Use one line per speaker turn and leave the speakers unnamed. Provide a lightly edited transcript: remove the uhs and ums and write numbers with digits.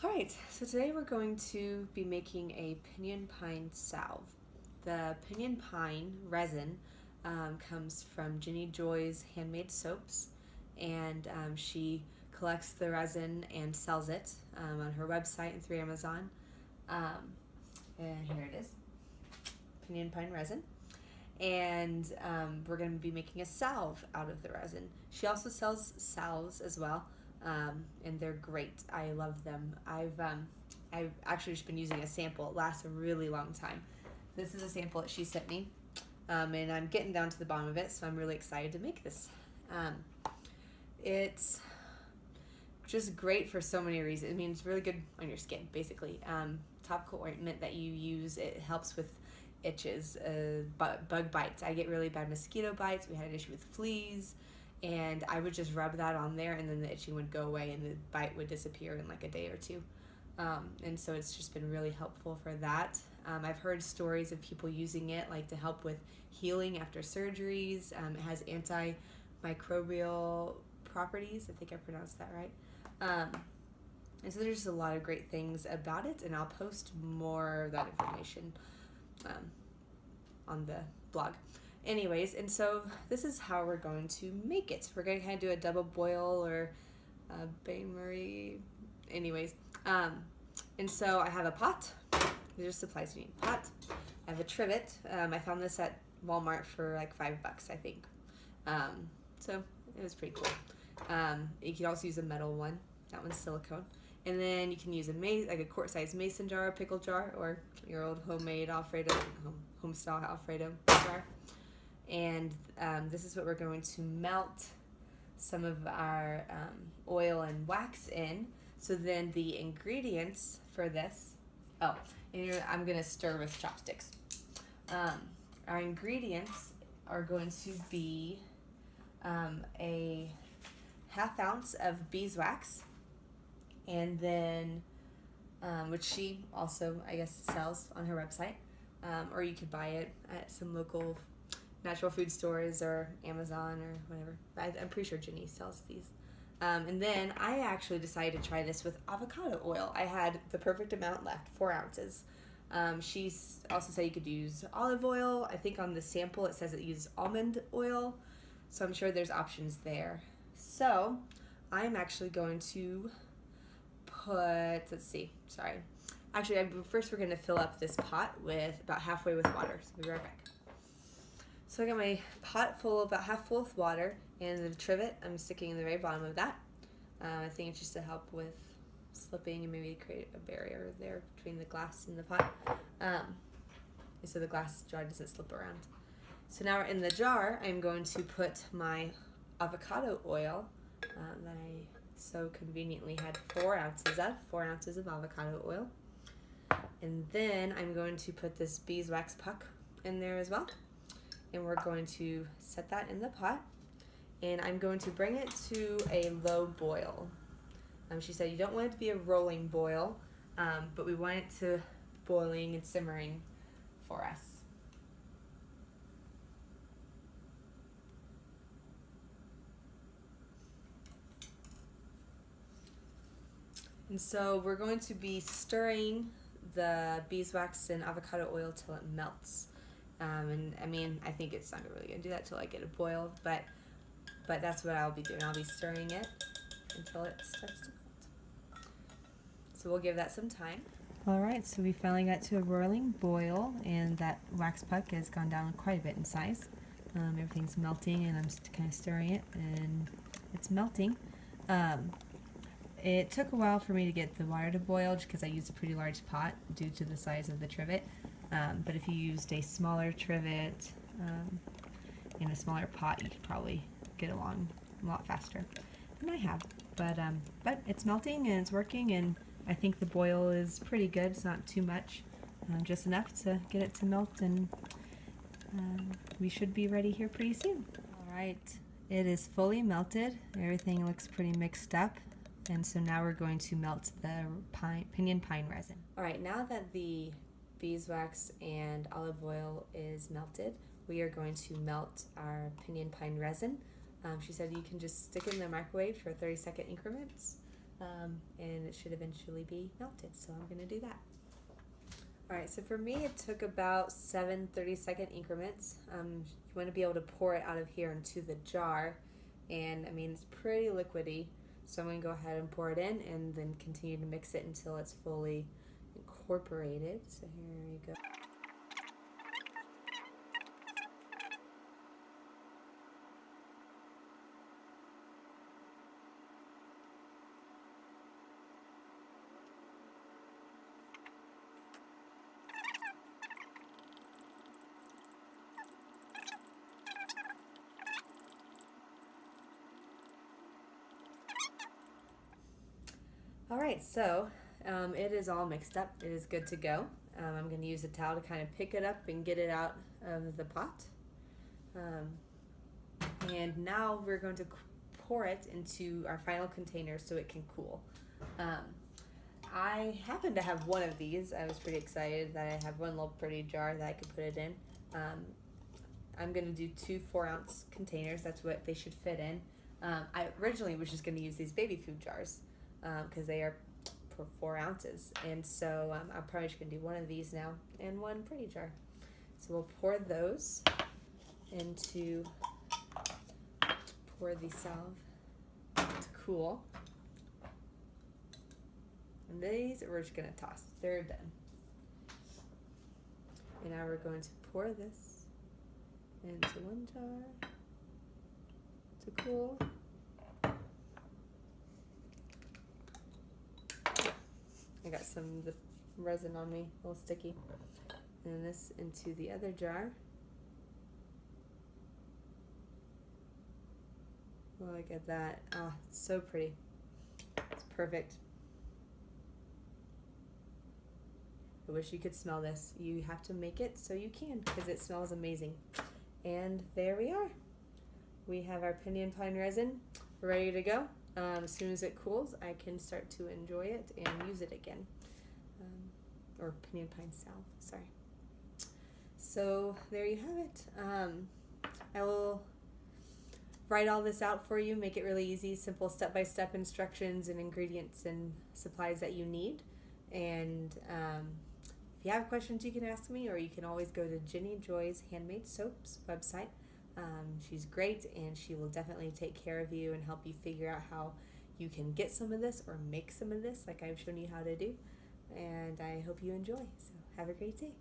All right, so today we're going to be making a Pinon Pine Salve. The Pinon Pine resin comes from Ginny Joy's handmade soaps, and she collects the resin and sells it on her website and through Amazon. Um, and here it is, Pinon Pine resin. And we're going to be making a salve out of the resin. She also sells salves as well, and they're great. I love them. I've actually just been using a sample. It lasts a really long time. This is a sample that she sent me, and I'm getting down to the bottom of it, so I'm really excited to make this. It's just great for so many reasons. I mean, it's really good on your skin, basically. Topical ointment that you use, it helps with itches, bug bites. I get really bad mosquito bites. We had an issue with fleas, and I would just rub that on there, and then the itching would go away, and the bite would disappear in like a day or two. And so it's just been really helpful for that. I've heard stories of people using it like to help with healing after surgeries. It has antimicrobial properties. I think I pronounced that right. And so there's just a lot of great things about it, and I'll post more of that information on the blog. Anyways, and so this is how we're going to make it. We're going to kind of do a double boil or a bain-marie. Anyways, and so I have a pot. These are supplies you need. Pot. I have a trivet. I found this at Walmart for like $5, I think. So it was pretty cool. You can also use a metal one. That one's silicone. And then you can use like a quart-sized mason jar, pickle jar, or your old homemade Alfredo, home-style Alfredo jar. And this is what we're going to melt some of our oil and wax in. So then the ingredients for this, I'm going to stir with chopsticks. Our ingredients are going to be a ½ ounce of beeswax, and then which she also, I guess, sells on her website, or you could buy it at some local natural food stores or Amazon or whatever. I'm pretty sure Ginny sells these. And then I actually decided to try this with avocado oil. I had the perfect amount left, 4 ounces. She also said you could use olive oil. I think on the sample it says it uses almond oil, so I'm sure there's options there. So I'm actually going to first we're going to fill up this pot with about halfway with water, so we'll be right back. So I got my pot about half full with water, and the trivet I'm sticking in the very bottom of that. I think it's just to help with slipping and maybe create a barrier there between the glass and the pot, so the glass jar doesn't slip around. So now in the jar, I'm going to put my avocado oil that I so conveniently had 4 ounces of avocado oil. And then I'm going to put this beeswax puck in there as well. And we're going to set that in the pot. And I'm going to bring it to a low boil. She said you don't want it to be a rolling boil, but we want it to boiling and simmering for us. And so we're going to be stirring the beeswax and avocado oil till it melts. And I mean, I think it's not really going to do that till I get a boil, but that's what I'll be doing. I'll be stirring it until it starts to melt. So we'll give that some time. All right, so we finally got to a roiling boil, and that wax puck has gone down quite a bit in size. Everything's melting, and I'm kind of stirring it, and it's melting. It took a while for me to get the water to boil just because I used a pretty large pot due to the size of the trivet. But if you used a smaller trivet in a smaller pot, you could probably get along a lot faster than I have. But it's melting and it's working, and I think the boil is pretty good. It's not too much, just enough to get it to melt, and we should be ready here pretty soon. All right, it is fully melted. Everything looks pretty mixed up. And so now we're going to melt the Pinon Pine resin. All right, now that the beeswax and olive oil is melted, we are going to melt our Pinon Pine resin. She said you can just stick it in the microwave for 30-second increments. and it should eventually be melted, so I'm going to do that. Alright, so for me it took about 7 30-second increments. You want to be able to pour it out of here into the jar, and I mean it's pretty liquidy, so I'm going to go ahead and pour it in and then continue to mix it until it's fully incorporated. So here you go. Alright, so it is all mixed up. It is good to go. I'm going to use a towel to kind of pick it up and get it out of the pot. And now we're going to pour it into our final container so it can cool. I happen to have one of these. I was pretty excited that I have one little pretty jar that I could put it in. I'm going to do 2 4-ounce containers. That's what they should fit in. I originally was just going to use these baby food jars because they are for 4 ounces. And so I'm probably just going to do one of these now and one pretty jar. So we'll pour those into, pour the salve to cool. And these we're just going to toss. They're done. And now we're going to pour this into one jar to cool. I got some of the resin on me, a little sticky. And then this into the other jar. Look at that. Ah, it's so pretty. It's perfect. I wish you could smell this. You have to make it so you can, because it smells amazing. And there we are. We have our Pinon Pine resin ready to go. As soon as it cools, I can start to enjoy it and use it again. Or Pinon Pine Salve, sorry. So there you have it. I will write all this out for you, make it really easy, simple step-by-step instructions and ingredients and supplies that you need. And if you have questions, you can ask me, or you can always go to Jenny Joy's Handmade Soaps website. She's great, and she will definitely take care of you and help you figure out how you can get some of this or make some of this like I've shown you how to do. And I hope you enjoy. So have a great day.